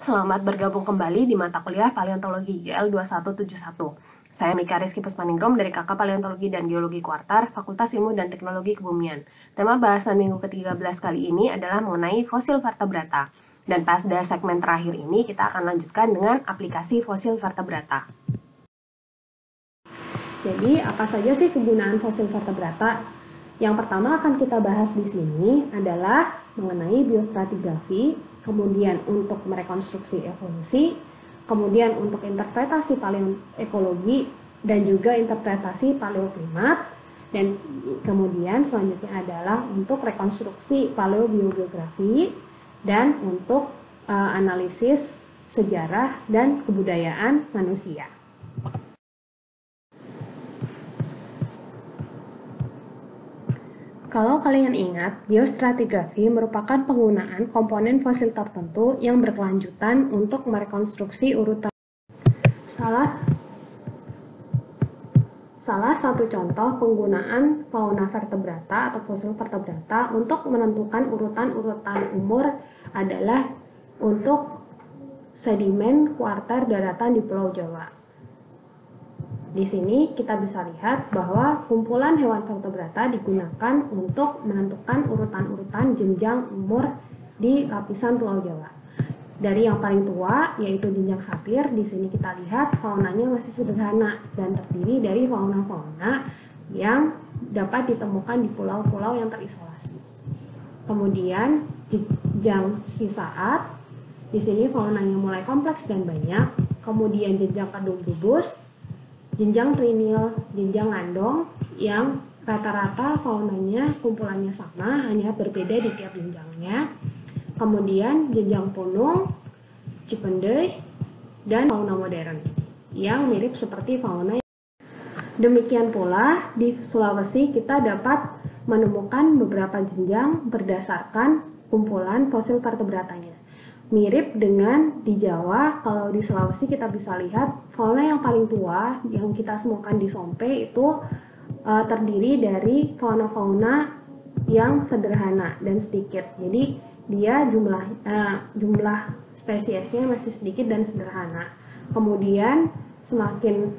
Selamat bergabung kembali di mata kuliah Paleontologi GL 2171. Saya Mika Rizky Puspaningrum dari KK Paleontologi dan Geologi Kuartar, Fakultas Ilmu dan Teknologi Kebumian. Tema bahasan minggu ke-13 kali ini adalah mengenai fosil vertebrata. Dan pada segmen terakhir ini kita akan lanjutkan dengan aplikasi fosil vertebrata. Jadi, apa saja sih kegunaan fosil vertebrata? Yang pertama akan kita bahas di sini adalah mengenai biostratigrafi, kemudian untuk merekonstruksi evolusi, kemudian untuk interpretasi paleoekologi, dan juga interpretasi paleoklimat, dan kemudian selanjutnya adalah untuk rekonstruksi paleobiogeografi, dan untuk analisis sejarah dan kebudayaan manusia. Kalau kalian ingat, biostratigrafi merupakan penggunaan komponen fosil tertentu yang berkelanjutan untuk merekonstruksi urutan. Salah satu contoh penggunaan fauna vertebrata atau fosil vertebrata untuk menentukan urutan-urutan umur adalah untuk sedimen kuarter daratan di Pulau Jawa. Di sini kita bisa lihat bahwa kumpulan hewan vertebrata digunakan untuk menentukan urutan-urutan jenjang umur di lapisan Pulau Jawa. Dari yang paling tua yaitu jenjang sapir, di sini kita lihat faunanya masih sederhana dan terdiri dari fauna-fauna yang dapat ditemukan di pulau-pulau yang terisolasi. Kemudian jenjang sisaat, di sini faunanya mulai kompleks dan banyak. Kemudian jenjang kadubus, jenjang trinil, jenjang landong yang rata-rata faunanya kumpulannya sama, hanya berbeda di tiap jenjangnya. Kemudian jenjang punung, cipendei, dan fauna modern yang mirip seperti fauna. Demikian pula di Sulawesi kita dapat menemukan beberapa jenjang berdasarkan kumpulan fosil vertebratanya. Mirip dengan di Jawa, kalau di Sulawesi kita bisa lihat fauna yang paling tua yang kita temukan di Sompe itu terdiri dari fauna-fauna yang sederhana dan sedikit. Jadi dia jumlah spesiesnya masih sedikit dan sederhana. Kemudian semakin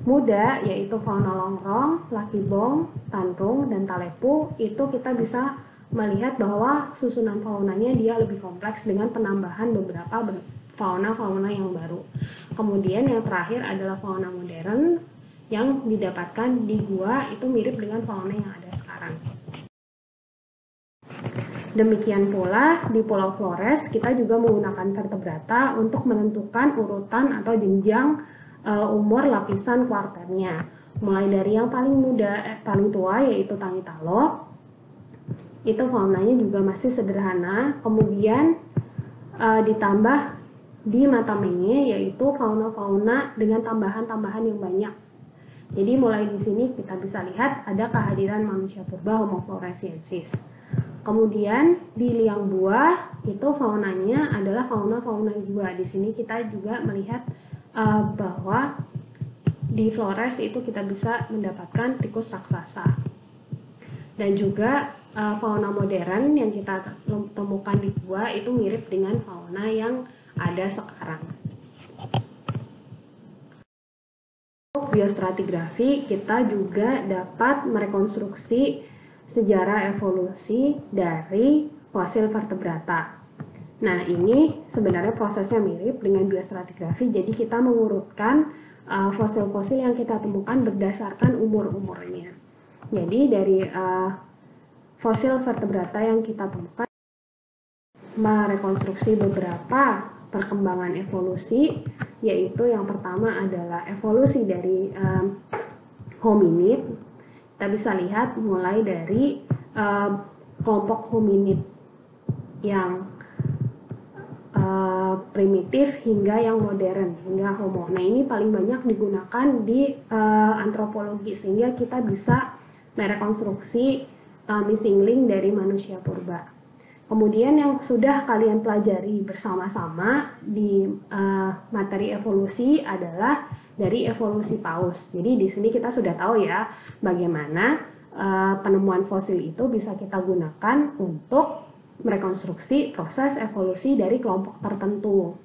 muda yaitu fauna longrong, lakibong, tanrung, dan talepu, itu kita bisa melihat bahwa susunan faunanya dia lebih kompleks dengan penambahan beberapa fauna-fauna yang baru. Kemudian yang terakhir adalah fauna modern yang didapatkan di gua, itu mirip dengan fauna yang ada sekarang. Demikian pula di Pulau Flores kita juga menggunakan vertebrata untuk menentukan urutan atau jenjang umur lapisan kuarternya. Mulai dari yang paling tua yaitu Tangitalo, itu faunanya juga masih sederhana. Kemudian ditambah di Matamenge yaitu fauna-fauna dengan tambahan-tambahan yang banyak. Jadi mulai di sini kita bisa lihat ada kehadiran manusia purba Homo floresiensis. Kemudian di liang buah itu faunanya adalah fauna-fauna gua. Di sini kita juga melihat bahwa di Flores itu kita bisa mendapatkan tikus raksasa. Dan juga fauna modern yang kita temukan di gua itu mirip dengan fauna yang ada sekarang. Untuk biostratigrafi kita juga dapat merekonstruksi sejarah evolusi dari fosil vertebrata. Nah, ini sebenarnya prosesnya mirip dengan biostratigrafi, jadi kita mengurutkan fosil-fosil yang kita temukan berdasarkan umur-umurnya. Jadi dari fosil vertebrata yang kita temukan merekonstruksi beberapa perkembangan evolusi, yaitu yang pertama adalah evolusi dari hominid. Kita bisa lihat mulai dari kelompok hominid yang primitif hingga yang modern, hingga Homo. Nah, ini paling banyak digunakan di antropologi sehingga kita bisa merekonstruksi missing link dari manusia purba. Kemudian yang sudah kalian pelajari bersama-sama di materi evolusi adalah dari evolusi paus. Jadi di sini kita sudah tahu ya bagaimana penemuan fosil itu bisa kita gunakan untuk merekonstruksi proses evolusi dari kelompok tertentu.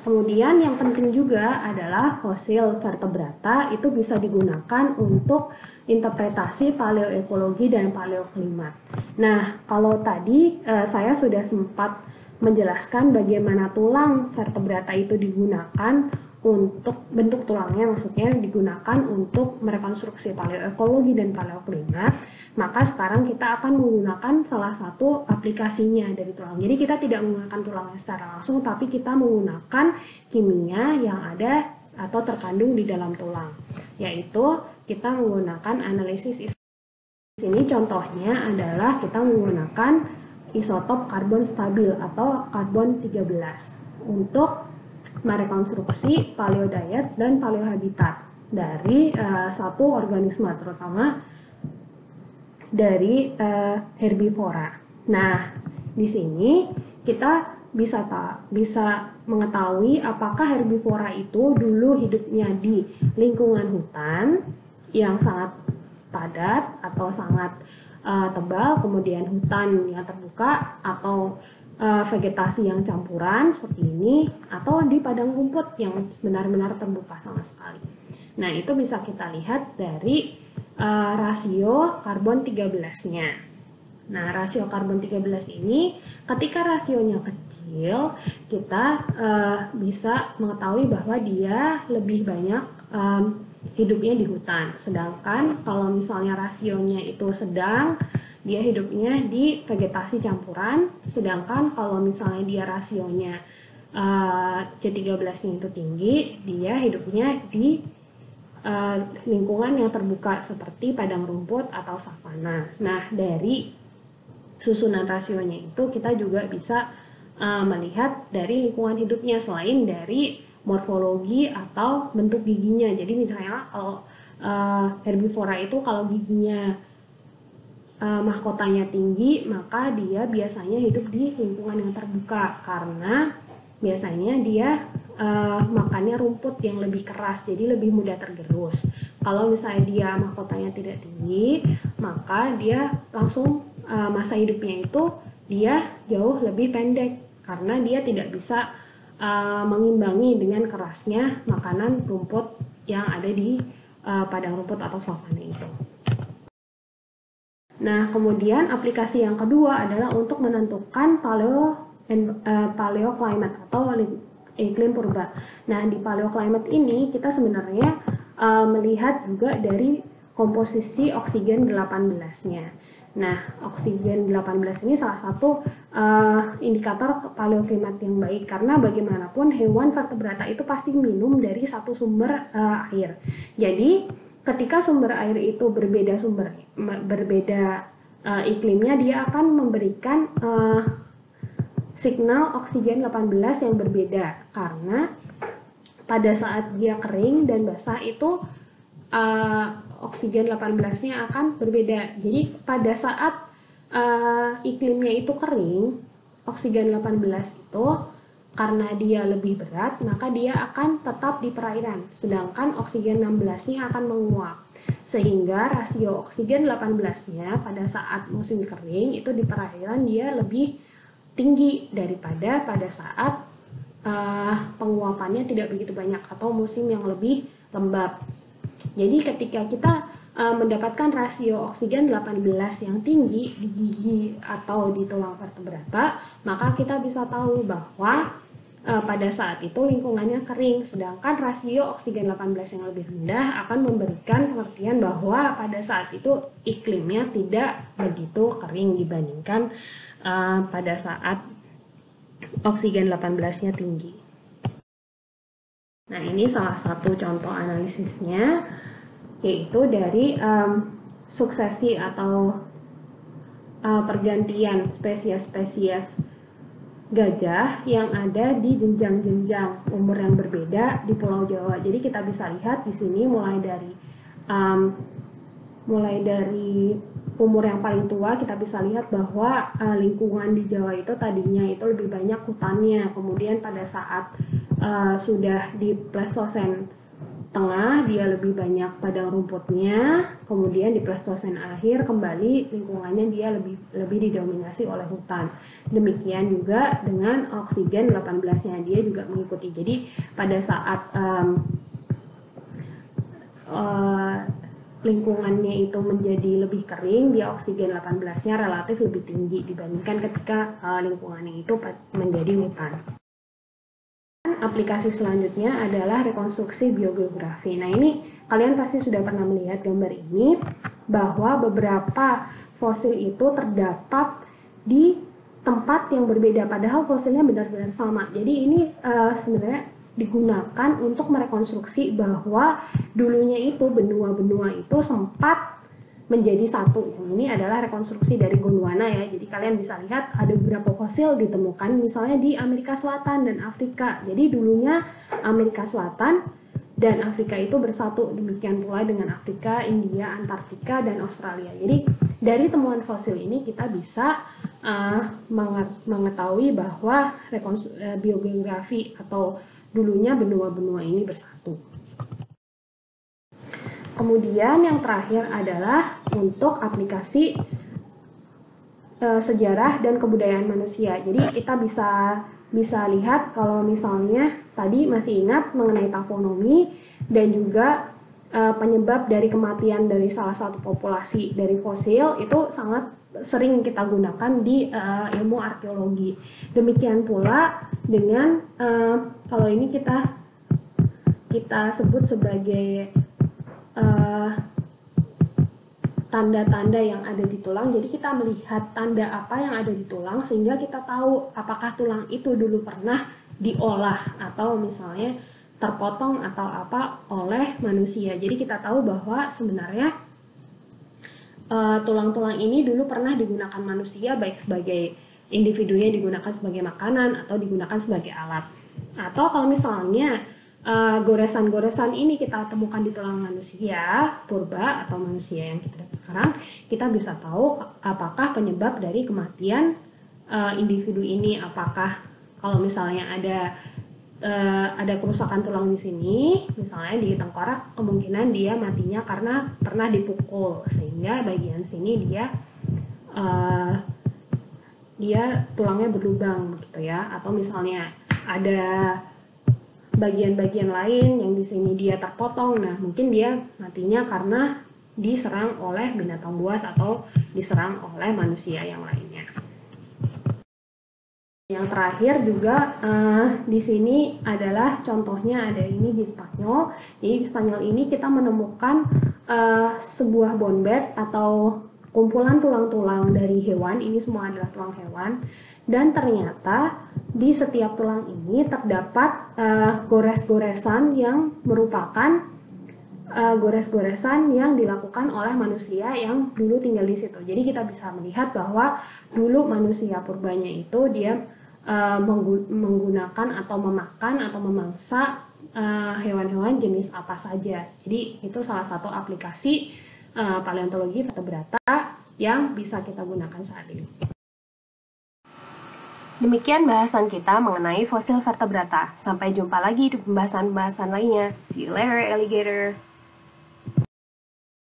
Kemudian yang penting juga adalah fosil vertebrata itu bisa digunakan untuk interpretasi paleoekologi dan paleoklimat. Nah, kalau tadi saya sudah sempat menjelaskan bagaimana tulang vertebrata itu digunakan untuk bentuk tulangnya, maksudnya digunakan untuk merekonstruksi paleoekologi dan paleoklimat. Maka sekarang kita akan menggunakan salah satu aplikasinya dari tulang. Jadi kita tidak menggunakan tulangnya secara langsung, tapi kita menggunakan kimia yang ada atau terkandung di dalam tulang, yaitu kita menggunakan analisis isotop. Di sini contohnya adalah kita menggunakan isotop karbon stabil atau karbon 13 untuk merekonstruksi paleodiet dan paleohabitat dari satu organisme, terutama dari herbivora. Nah, di sini kita bisa mengetahui apakah herbivora itu dulu hidupnya di lingkungan hutan yang sangat padat atau sangat tebal, kemudian hutan yang terbuka atau vegetasi yang campuran seperti ini, atau di padang rumput yang benar-benar terbuka sama sekali. Nah, itu bisa kita lihat dari rasio karbon 13-nya. Nah, rasio karbon 13 ini ketika rasionya kecil, kita bisa mengetahui bahwa dia lebih banyak hidupnya di hutan. Sedangkan kalau misalnya rasionya itu sedang, dia hidupnya di vegetasi campuran. Sedangkan kalau misalnya dia rasionya C13-nya itu tinggi, dia hidupnya di lingkungan yang terbuka seperti padang rumput atau savana. Nah, dari susunan rasionya itu kita juga bisa melihat dari lingkungan hidupnya selain dari morfologi atau bentuk giginya. Jadi misalnya kalau herbivora itu kalau giginya mahkotanya tinggi, maka dia biasanya hidup di lingkungan yang terbuka karena biasanya dia makannya rumput yang lebih keras, jadi lebih mudah tergerus. Kalau misalnya dia mahkotanya tidak tinggi, maka dia langsung masa hidupnya itu dia jauh lebih pendek karena dia tidak bisa mengimbangi dengan kerasnya makanan rumput yang ada di padang rumput atau savana itu. Nah, kemudian aplikasi yang kedua adalah untuk menentukan paleoclimate atau iklim purba. Nah, di paleoclimate ini kita sebenarnya melihat juga dari komposisi oksigen 18-nya. Nah, oksigen 18 ini salah satu indikator paleoklimat yang baik karena bagaimanapun hewan vertebrata itu pasti minum dari satu sumber air. Jadi, ketika sumber air itu berbeda iklimnya, dia akan memberikan signal oksigen 18 yang berbeda karena pada saat dia kering dan basah itu oksigen 18-nya akan berbeda. Jadi pada saat iklimnya itu kering, oksigen 18 itu karena dia lebih berat, maka dia akan tetap di perairan, sedangkan oksigen 16-nya akan menguap. Sehingga rasio oksigen 18-nya pada saat musim kering itu di perairan dia lebih tinggi daripada pada saat penguapannya tidak begitu banyak atau musim yang lebih lembab. Jadi ketika kita mendapatkan rasio oksigen 18 yang tinggi di gigi atau di tulang vertebrata, maka kita bisa tahu bahwa pada saat itu lingkungannya kering, sedangkan rasio oksigen 18 yang lebih rendah akan memberikan pengertian bahwa pada saat itu iklimnya tidak begitu kering dibandingkan pada saat oksigen 18-nya tinggi. Nah, ini salah satu contoh analisisnya, yaitu dari suksesi atau pergantian spesies-spesies gajah yang ada di jenjang-jenjang umur yang berbeda di Pulau Jawa. Jadi kita bisa lihat di sini mulai dari umur yang paling tua, kita bisa lihat bahwa lingkungan di Jawa itu tadinya itu lebih banyak hutannya. Kemudian pada saat sudah di Pleistocene tengah dia lebih banyak padang rumputnya, kemudian di Pleistosen akhir kembali lingkungannya dia lebih didominasi oleh hutan. Demikian juga dengan oksigen 18-nya, dia juga mengikuti. Jadi pada saat lingkungannya itu menjadi lebih kering, dia oksigen 18-nya relatif lebih tinggi dibandingkan ketika lingkungannya itu menjadi hutan. Aplikasi selanjutnya adalah rekonstruksi biogeografi. Nah, ini kalian pasti sudah pernah melihat gambar ini, bahwa beberapa fosil itu terdapat di tempat yang berbeda, padahal fosilnya benar-benar sama. Jadi ini sebenarnya digunakan untuk merekonstruksi bahwa dulunya itu benua-benua itu sempat menjadi satu. Yang ini adalah rekonstruksi dari Gondwana ya. Jadi kalian bisa lihat ada beberapa fosil ditemukan misalnya di Amerika Selatan dan Afrika. Jadi dulunya Amerika Selatan dan Afrika itu bersatu. Demikian pula dengan Afrika, India, Antartika, dan Australia. Jadi dari temuan fosil ini kita bisa mengetahui bahwa biogeografi atau dulunya benua-benua ini bersatu. Kemudian yang terakhir adalah untuk aplikasi sejarah dan kebudayaan manusia. Jadi kita bisa lihat kalau misalnya tadi masih ingat mengenai taksonomi dan juga penyebab dari kematian dari salah satu populasi dari fosil itu sangat sering kita gunakan di ilmu arkeologi. Demikian pula dengan kalau ini kita sebut sebagai tanda-tanda yang ada di tulang. Jadi kita melihat tanda apa yang ada di tulang sehingga kita tahu apakah tulang itu dulu pernah diolah atau misalnya terpotong atau apa oleh manusia. Jadi kita tahu bahwa sebenarnya tulang-tulang ini dulu pernah digunakan manusia, baik sebagai individunya digunakan sebagai makanan atau digunakan sebagai alat. Atau kalau misalnya goresan-goresan ini kita temukan di tulang manusia purba atau manusia yang kita dapat sekarang, kita bisa tahu apakah penyebab dari kematian individu ini. Apakah kalau misalnya ada kerusakan tulang di sini, misalnya di tengkorak, kemungkinan dia matinya karena pernah dipukul sehingga bagian sini dia tulangnya berlubang gitu ya. Atau misalnya ada bagian-bagian lain yang di sini dia terpotong, nah mungkin dia matinya karena diserang oleh binatang buas atau diserang oleh manusia yang lainnya. Yang terakhir juga di sini adalah contohnya ada ini di Spanyol. Jadi di Spanyol ini kita menemukan sebuah bone bed atau kumpulan tulang-tulang dari hewan. Ini semua adalah tulang hewan. Dan ternyata di setiap tulang ini terdapat gores-goresan yang merupakan gores-goresan yang dilakukan oleh manusia yang dulu tinggal di situ. Jadi kita bisa melihat bahwa dulu manusia purbanya itu dia menggunakan atau memakan atau memangsa hewan-hewan jenis apa saja. Jadi itu salah satu aplikasi paleontologi vertebrata yang bisa kita gunakan saat ini. Demikian bahasan kita mengenai fosil vertebrata. Sampai jumpa lagi di pembahasan-pembahasan lainnya. See you later, alligator!